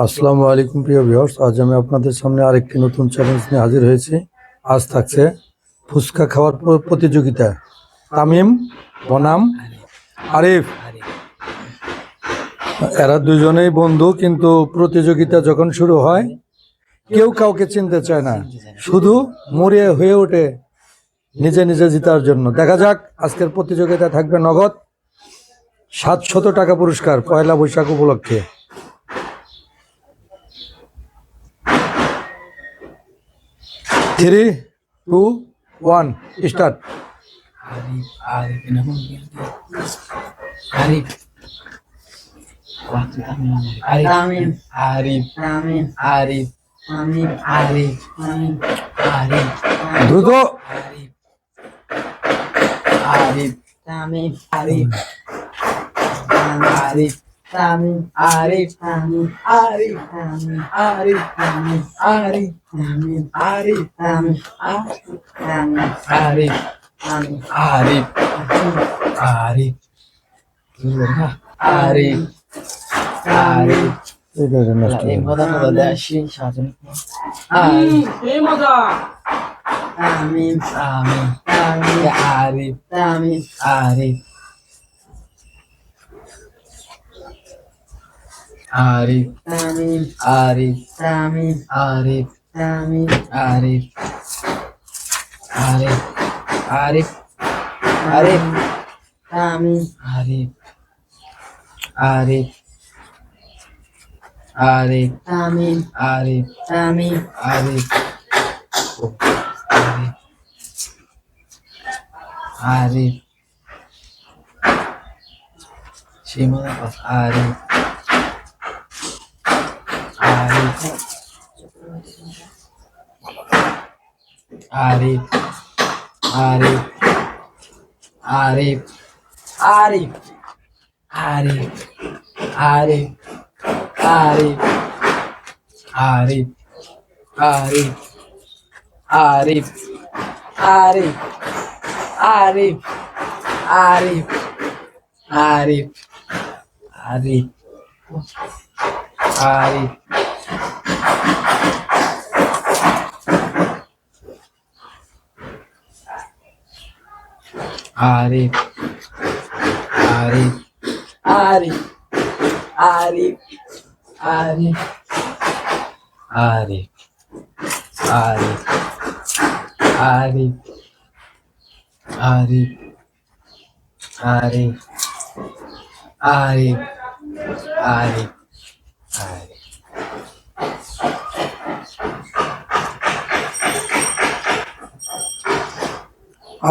আসসালামু আলাইকুম প্রিয় ভিউয়ার্স, আজ আমি আপনাদের সামনে আরেকটি নতুন চ্যালেঞ্জ নিয়ে হাজির হয়েছি। আজ থাকছে ফুচকা খাওয়ার প্রতিযোগিতা। তামিম বনাম আরিফ, এরা দুজনেই বন্ধু, কিন্তু প্রতিযোগিতা যখন শুরু হয় কেউ কাউকে চিনতে চায় না, শুধু মরিয়া হয়ে ওঠে নিজে নিজে জেতার জন্য। দেখা যাক, আজকের প্রতিযোগিতা থাকবে নগদ 700 টাকা পুরস্কার পয়লা বৈশাখ উপলক্ষে। 3, 2, 1 স্টার্ট। দ্রুত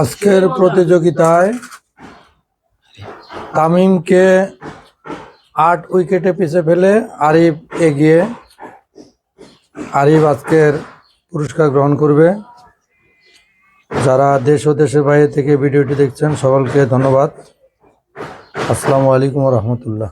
আজকের প্রতিযোগিতায় তামিমকে 8 উইকেটে পিছে ফেলে আরিফ এগিয়ে। আরিফ আজকের পুরস্কার গ্রহণ করবে। যারা দেশ ও দেশের বাইরে থেকে ভিডিওটি দেখছেন সকলকে ধন্যবাদ। আসসালামু আলাইকুম ওয়া রাহমাতুল্লাহ।